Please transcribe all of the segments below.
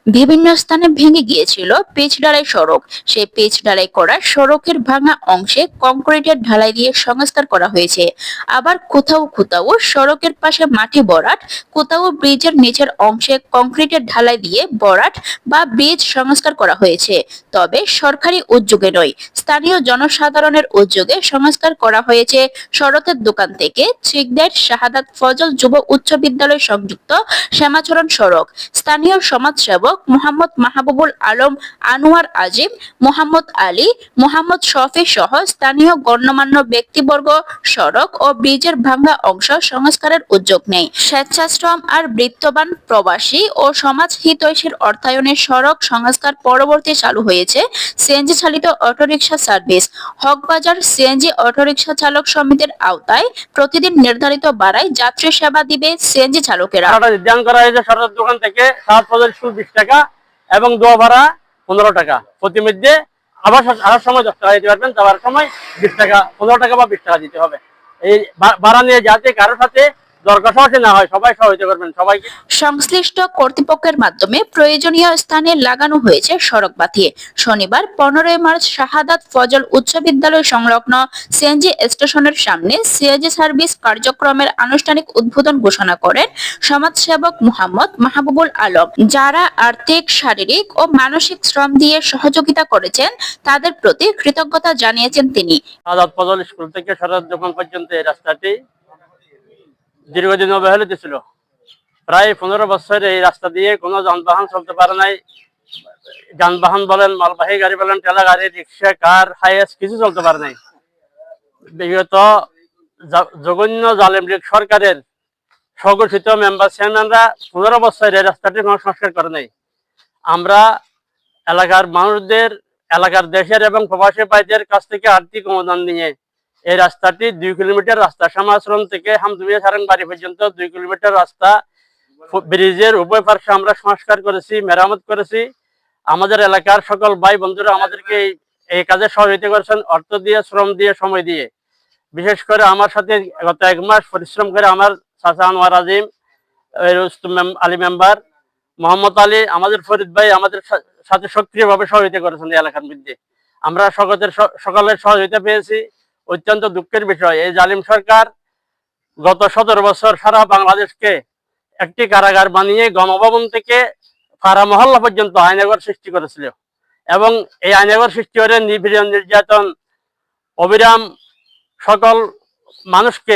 বিভিন্ন স্থানে ভেঙে গিয়েছিল পিচ ঢালাই সড়ক। সেই পিচ ঢালাই করা সড়কের ভাঙা অংশে কংক্রিটের ঢালাই দিয়ে সংস্কার করা হয়েছে। আবার কোথাও কোথাও সড়কের পাশে মাটি ভরাট, কোথাও ব্রিজের নিচের অংশে কংক্রিটের ঢালাই দিয়ে ভরাট বা ব্রিজ সংস্কার করা হয়েছে। তবে সরকারি উদ্যোগে নয়, স্থানীয় জনসাধারণের উদ্যোগে সংস্কার করা হয়েছে সড়কের দোকান থেকে চিকদার শাহাদাত ফজল যুব উচ্চ বিদ্যালয় সংযুক্ত শ্যামাচরণ সড়ক। স্থানীয় সমাজসেবক মোহাম্মদ মাহবুবুল আলম, আনোয়ার আজিম, মোহাম্মদ আলী, মোহাম্মদ শফি সহ স্থানীয় গণ্যমান্য ব্যক্তিবর্গ সড়ক ও ব্রিজের ভাঙ্গা অংশ সংস্কারের উদ্যোগ নেয়। স্বেচ্ছাশ্রম আর বৃত্তবান প্রবাসী ও সমাজ হিতৈষীর অর্থায়নে সড়ক সংস্কার পরবর্তী চালু হয়েছে সিএনজি চালিত autorickshaw service. Hakbazar CNG autorickshaw চালক সমিতির আওতায় প্রতিদিন নির্ধারিত ভাড়ায় যাত্রী সেবা দিবে সিএনজি চালকেরা। নির্ধারণ করা হয়েছে সরকার দোকান থেকে 7 টাকা এবং দোয়া ভাড়া 15 টাকা প্রতি মধ্যে। আবার আসার সময় 10 টাকা দিতে পারবেন, যাওয়ার সময় 20 টাকা, 15 টাকা বা 20 টাকা দিতে হবে। এই ভাড়া নিয়ে যাতে কারোর সাথে দরকার না হয়, সবাই সহযোগিতা করবেন সবাইকে। সংশ্লিষ্ট কর্তৃপক্ষের মাধ্যমে প্রয়োজনীয় স্থানে লাগানো হয়েছে সড়ক বাতি। শনিবার 15 মার্চ শাহাদাত ফজল উচ্চ বিদ্যালয় সংলগ্ন সিএনজি স্টেশনের সামনে সিএনজি সার্ভিস কার্যক্রমের আনুষ্ঠানিক উদ্বোধন ঘোষণা করেন সমাজসেবক মোহাম্মদ মাহবুবুল আলম। যারা আর্থিক, শারীরিক ও মানসিক শ্রম দিয়ে সহযোগিতা করেছেন তাদের প্রতি কৃতজ্ঞতা জানিয়েছেন তিনি। শাহাদাত ফজল স্কুল থেকে সরকার দোকান পর্যন্ত এই রাস্তাটি দীর্ঘদিন অবহেলিত ছিল। প্রায় 15 বছর এই রাস্তা দিয়ে কোনো যানবাহন চলতে পারে নাই। যানবাহন বলেন, মালবাহী গাড়ি বলেন, ঠেলা গাড়ি, রিক্সা, কার, হাইয়েস্ট কিছু চলতে পারে নাই। বিগত জঘন্য জালেম লীগ সরকারের স্বঘোষিত মেম্বার চেয়ারম্যানরা 15 বছর এই রাস্তাটি সংস্কার করে নাই। আমরা এলাকার মানুষদের, এলাকার দেশের এবং প্রবাসী ভাইদের কাছ থেকে আর্থিক অনুদান নিয়ে এই রাস্তাটি 2 কিলোমিটার রাস্তা, শ্যামাচরণ থেকে হামদুমিয়া সারেংবাড়ি পর্যন্ত 2 কিলোমিটার রাস্তা ব্রিজের উভয় পার্শ্বে আমরা সংস্কার করেছি, মেরামত করেছি। আমাদের এলাকার সকল ভাই বন্ধুরা আমাদেরকে এই কাজে সহযোগিতা করেছেন, অর্থ দিয়ে, শ্রম দিয়ে, সময় দিয়ে। বিশেষ করে আমার সাথে গত 1 মাস পরিশ্রম করে আমার চাচা আনোয়ার আজিম, রুস্তম আলী মেম্বার, মোহাম্মদ আলী, আমাদের ফরিদ ভাই আমাদের সাথে সক্রিয়ভাবে সহযোগিতা করেছেন এই এলাকার মধ্যে। আমরা সকলের সহযোগিতা পেয়েছি। অত্যন্ত দুঃখের বিষয়, এই জালিম সরকার গত 17 বছর সারা বাংলাদেশকে একটি কারাগার বানিয়ে গণভবন থেকে পাড়া মহল্লা পর্যন্ত আইনঘর সৃষ্টি করেছিল এবং এই আইনঘর সৃষ্টি করে নিপীড়ন, নির্যাতন, অবিরাম সকল মানুষকে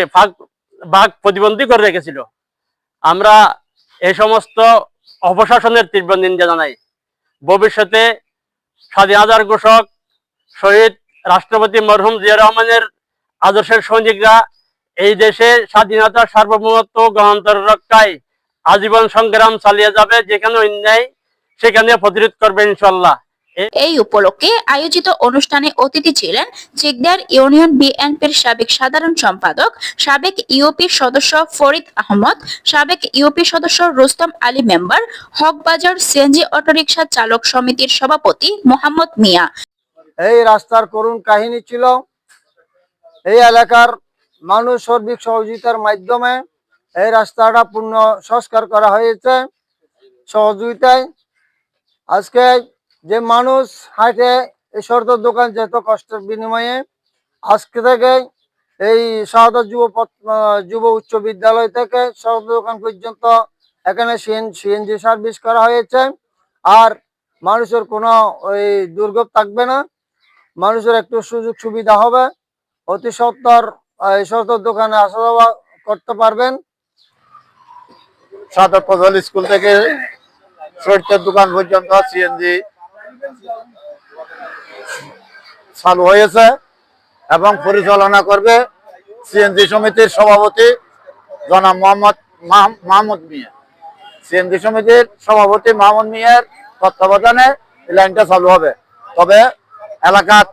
ভাগ প্রতিবন্ধী করে রেখেছিল। আমরা এই সমস্ত অপশাসনের তীব্র নিন্দা জানাই। ভবিষ্যতে স্বাধীনতার ঘোষক শহীদ রাষ্ট্রপতি মরহুম জিয়া রহমানের আদর্শের সৈনিকরা এই দেশে স্বাধীনতা, সার্বভৌমত্ব, গণতন্ত্র রক্ষায় আজীবন সংগ্রাম চালিয়ে যাবে। যেখানে অন্যায় সেখানে প্রতিরোধ করবে ইনশাল্লাহ। এই উপলক্ষে আয়োজিত অনুষ্ঠানে অতিথি ছিলেন চিকদার ইউনিয়ন বিএনপির সাবেক সাধারণ সম্পাদক, সাবেক ইউপি সদস্য ফরিদ আহমদ, সাবেক ইউপি সদস্য Rustam Ali member, Hakbazar CNG autorickshaw চালক সমিতির সভাপতি মোহাম্মদ মিয়া। এই রাস্তার করুণ কাহিনী ছিল। এই এলাকার মানুষ সার্বিক সহযোগিতার মাধ্যমে এই রাস্তাটা পূর্ণ সংস্কার করা হয়েছে সহযোগিতায়। আজকে যে মানুষ হাঁটে এই সরকার দোকান যেত কষ্টের বিনিময়ে, আজকে থেকে এই শাহাদাত যুব উচ্চ বিদ্যালয় থেকে সরকার দোকান পর্যন্ত এখানে সিএনজি সার্ভিস করা হয়েছে। আর মানুষের কোনো ওই দুর্ভোগ থাকবে না, মানুষের একটু সুযোগ সুবিধা হবে। অতি সত্বর এই সরকার দোকানে আসা যাওয়া করতে পারবেন। শাহাদাত ফজল স্কুল থেকে সরকার দোকান পর্যন্ত সিএনজি চালু হয়েছে এবং পরিচালনা করবে সিএনজি সমিতির সভাপতি জনাব মাহমুদ মিয়া। সিএনজি সমিতির সভাপতি মাহমুদ মিয়ার তত্ত্বাবধানে এই লাইনটা চালু হবে। তবে এলাকার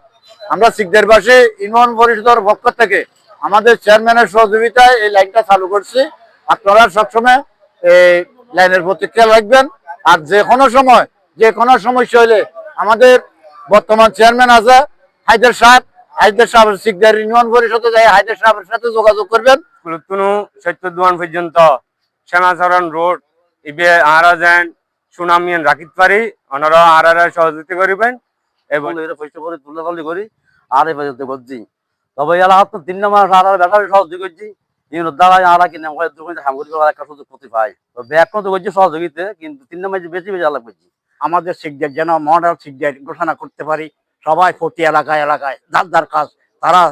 আমরা সিকদারবাসী ইউনিয়ন পরিষদের পক্ষ থেকে আমাদের চেয়ারম্যানের সহযোগিতায় এই লাইনটা চালু করছি। আপনারা সবসময় এই লাইনের প্রতি খেয়াল রাখবেন। আর যে কোনো সময় যে কোনো সমস্যা হলে আমাদের বর্তমান চেয়ারম্যান আছে হায়দার সাহেব সিকদার ইউনিয়ন পরিষদে যাই হায়দার সাহেবের সাথে যোগাযোগ করবেন। সৈয়দ দোয়ান পর্যন্ত শ্যামাচরণ রোড, আরাজান, সুনাম মিয়ান রাখিত পারি ওনারা আর সহযোগিতা করিবেন এবং এটা পয়সা করে তুলাতালি করি আর এই পর্যন্ত করছি তবে এলা হাত 3 মাস আর ব্যবসা সহযোগী করছি ইউনো দ্বারাই আর কিনে হয় দোকানে সামগ্রিক একটা সুযোগ প্রতি পাই তো ব্যাগ তো করছি সহযোগিতা কিন্তু 3 মাস বেশি বেশি আলাপ করছি আমাদের শিখদের যেন মডেল শিখদের ঘোষণা করতে পারি সবাই প্রতি এলাকায় এলাকায় যার যার কাজ তারা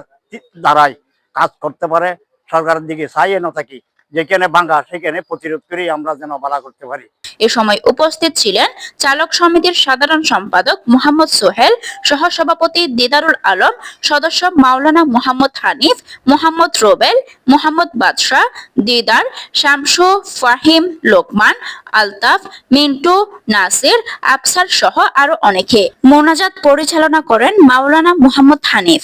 দ্বারাই কাজ করতে পারে সরকারের দিকে চাইয়ে না থাকি যেখানে ভাঙ্গা সেখানে প্রতিরোধ করে আমরা যেন ভাড়া করতে পারি। এ সময় উপস্থিত ছিলেন চালক সমিতির সাধারণ সম্পাদক মোহাম্মদ সোহেল, সহসভাপতি দিদারুল আলম, সদস্য মাওলানা মোহাম্মদ হানিফ, মোহাম্মদ রোবেল, মোহাম্মদ বাদশাহ, দিদার, শামসু, ফাহিম, লোকমান, আলতাফ, মিন্টু, নাসির, আফসার সহ আরো অনেকে। মোনাজাত পরিচালনা করেন মাওলানা মোহাম্মদ হানিফ।